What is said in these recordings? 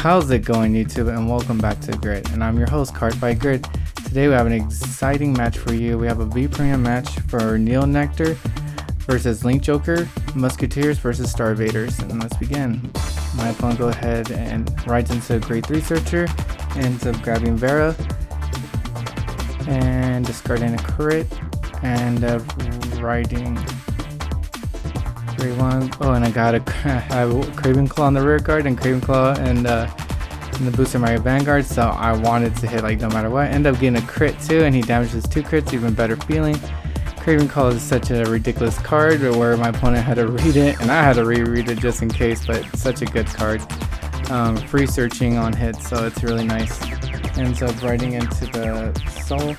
How's it going, YouTube, and welcome back to Grid, and I'm your host, Cardfight Grid. Today we have an exciting match for you. We have a V Premium match for Neo Nector versus Link Joker, Musketeers versus Star-Vaders, and let's begin. My opponent go ahead and rides into grade 3 searcher, ends up grabbing Vera, and discarding a crit, and riding grade 1. Oh, and I got a Craven Claw on the rear guard and Craven Claw and the booster my Vanguard, so I wanted to hit like no matter what. End up getting a crit too, and he damages 2 crits, even better feeling. Craven Claw is such a ridiculous card where my opponent had to read it and I had to reread it just in case, but such a good card. Free searching on hit, so it's really nice. Ends up riding into the soul,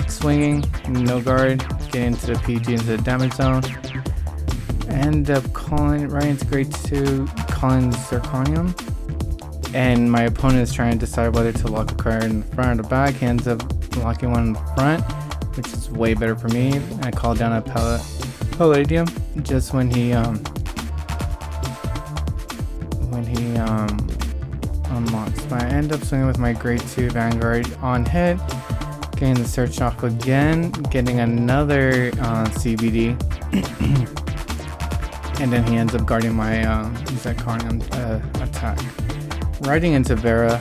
swinging, no guard, getting into the PG into the damage zone. End up calling right into grade 2, calling Zirconium. And my opponent is trying to decide whether to lock a card in the front or the back. He ends up locking one in the front, which is way better for me. And I call down a Palladium just when he unlocks. But I end up swinging with my grade 2 Vanguard on hit, getting the search off again, getting another CBD. And then he ends up guarding my Zirconium attack. Riding into Vera,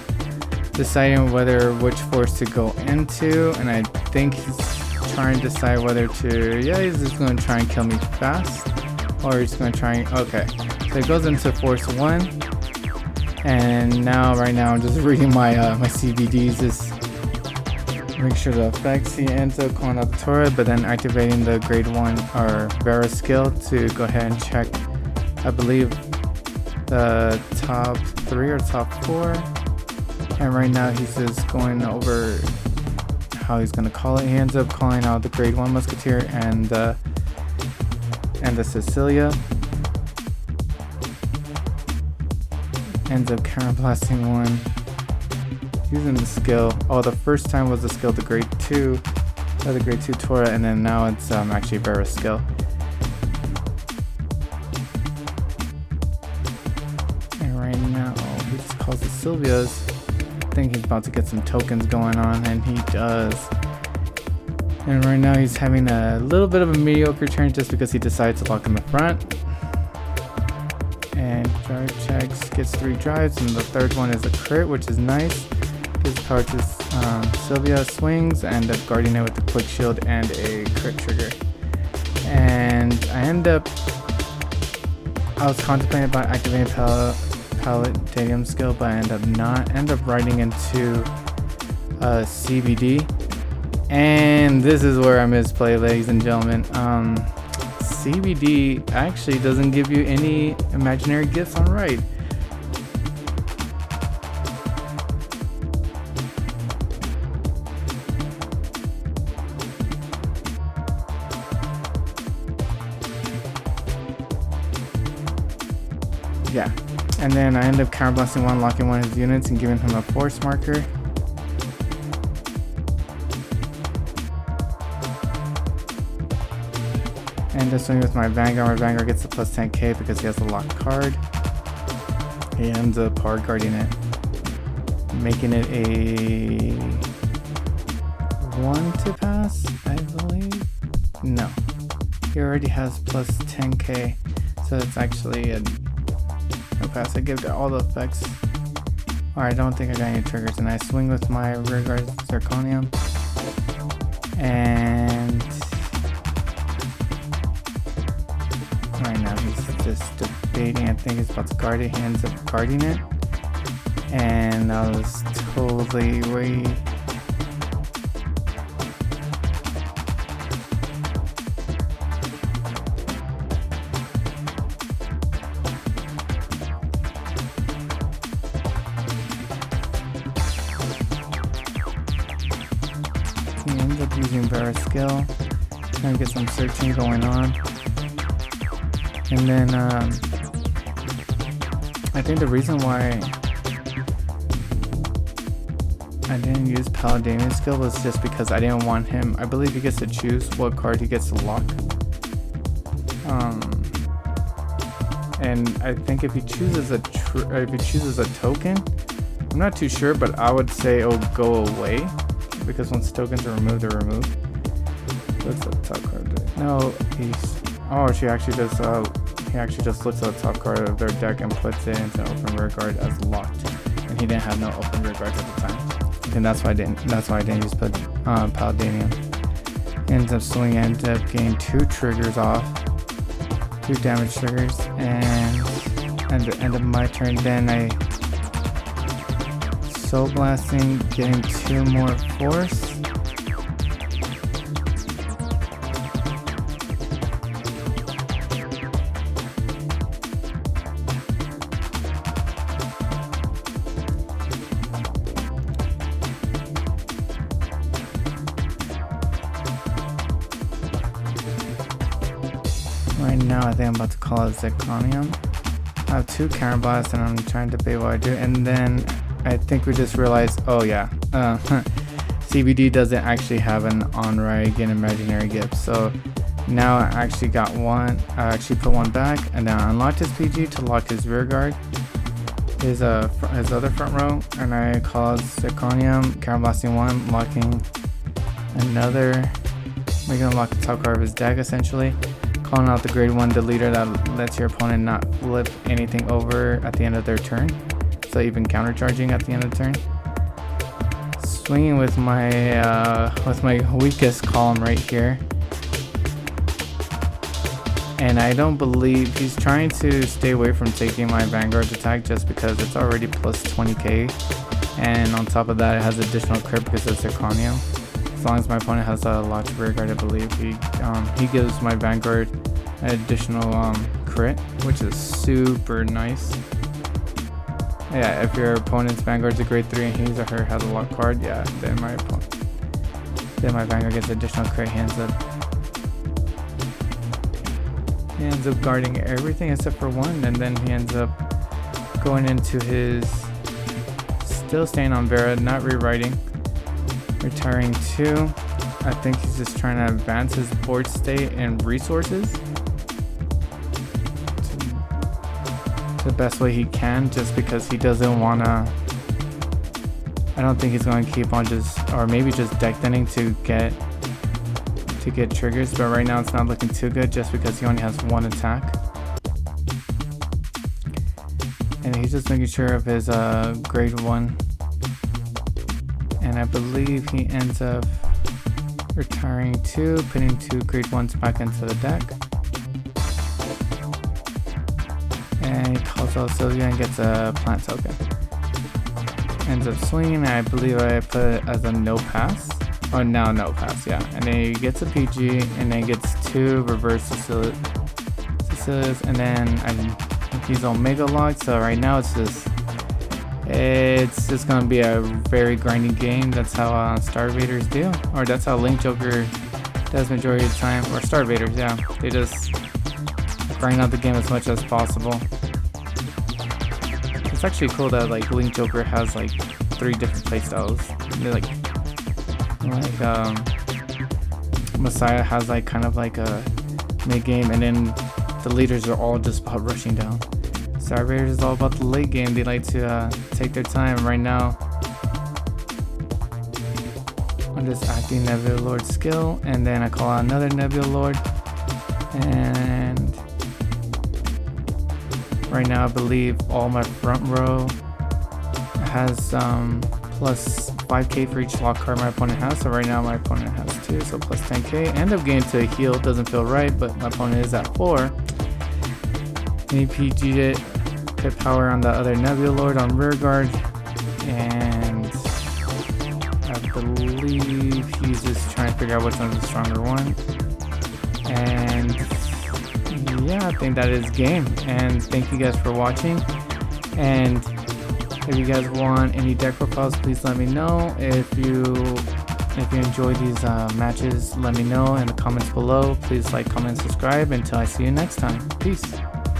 deciding which force to go into, and I think he's trying to decide whether to, he's just going to try and kill me fast, or he's going to try, okay. So it goes into force 1, and right now I'm just reading my CBDs, just make sure the effects. He ends up calling out the turret, but then activating the grade 1 or Vera skill to go ahead and check, I believe, the top 3 or top 4. And right now he's just going over how he's going to call it. He ends up calling out the grade 1 Musketeer and the Cecilia. Ends up counterblasting one, using the skill. Oh, the first time was the skill, the grade 2, or the grade 2 Tora, and then now it's actually Vera's skill. And right now he just calls the Sylvia's. I think he's about to get some tokens going on, and he does. And right now he's having a little bit of a mediocre turn just because he decides to lock in the front. And drive checks, gets 3 drives, and the third one is a crit, which is nice. Gives power to Sylvia, swings, and end up guarding it with a quick shield and a crit trigger. And I was contemplating about activating Palladium skill, but I end up riding into CBD. And this is where I misplay, ladies and gentlemen. CBD actually doesn't give you any imaginary gifts on ride. Yeah, and then I end up counterblasting one, locking one of his units, and giving him a force marker. And just swing with my Vanguard. My Vanguard gets the plus 10k because he has the locked card. He ends up hard guarding it, making it a 1 to pass, I believe. No, he already has plus 10k, so it's actually a no pass. I give all the effects. Alright, I don't think I got any triggers, and I swing with my rear guard Zirconium, and right now he's just debating. I think he's about to guard it. He ends up guarding it, and that was totally way. He ends up using Vera's skill, trying to get some searching going on. And then I think the reason why I didn't use Palladium skill was just because I didn't want him. I believe he gets to choose what card he gets to lock. And I think if he chooses a token, I'm not too sure, but I would say it'll go away because once tokens are removed, they're removed. What's the top card? No, she actually does. He actually just looks at the top card of their deck and puts it into open rear guard as locked, and he didn't have no open rear guards at the time, and that's why I didn't use Paladinium. Ends up swinging, ends up getting 2 triggers off, 2 damage triggers, and at the end of my turn, then I Soul Blasting, getting 2 more force. Right now, I think I'm about to call it Zirconium. I have 2 counter blasts, and I'm trying to debate what I do. And then I think we just realized, oh yeah, CBD doesn't actually have an on-right get imaginary gift. So now I actually got one. I actually put one back, and then I unlocked his PG to lock his rear guard, his other front row, and I called Zirconium, counter blasting 1, locking another, making him lock the top card of his deck essentially. Calling out the grade 1 deleter that lets your opponent not flip anything over at the end of their turn, so even countercharging at the end of the turn. Swinging with my weakest column right here, and I don't believe he's trying to stay away from taking my Vanguard attack just because it's already plus 20k, and on top of that it has additional crit because of Zirconium. As long as my opponent has a locked rear guard, I believe he gives my Vanguard an additional crit, which is super nice. Yeah, if your opponent's Vanguard's a grade 3 and he or her has a locked card, yeah, then my Vanguard gets additional crit. He ends up guarding everything except for 1, and then he ends up going into his, still staying on Vera, not rewriting. Retiring 2. I think he's just trying to advance his board state and resources to the best way he can, just because he doesn't want to. I don't think he's going to keep on or maybe just deck thinning to get triggers, but right now it's not looking too good just because he only has 1 attack. And he's just making sure of his grade 1. And I believe he ends up retiring 2, putting 2 grade 1s back into the deck. And he calls out Sylvia and gets a plant token. Ends up swinging, and I believe I put it as a no pass. Oh, now no pass, yeah. And then he gets a PG, and then gets 2 reverse Cecilias, and then I think he's Omega locked, so right now it's just gonna be a very grinding game. That's how Star-Vaders do, or that's how Link Joker does majority of the time, or Star-Vaders, yeah. They just grind out the game as much as possible. It's actually cool that like Link Joker has like 3 different playstyles. Messiah has like kind of like a mid game, and then the leaders are all just about rushing down. Star-Vader is all about the late game. They like to take their time. Right now, I'm just acting Nebula Lord skill, and then I call out another Nebula Lord. And right now, I believe all my front row has plus 5k for each lock card my opponent has. So right now, my opponent has 2, so plus 10k. End up getting to a heal. Doesn't feel right, but my opponent is at 4. And he PG'd it. Put power on the other Nebula Lord on rear guard, and I believe he's just trying to figure out which one's the stronger one. And yeah, I think that is game. And thank you guys for watching. And if you guys want any deck profiles, please let me know. If you enjoy these matches, let me know in the comments below. Please like, comment, subscribe. Until I see you next time. Peace.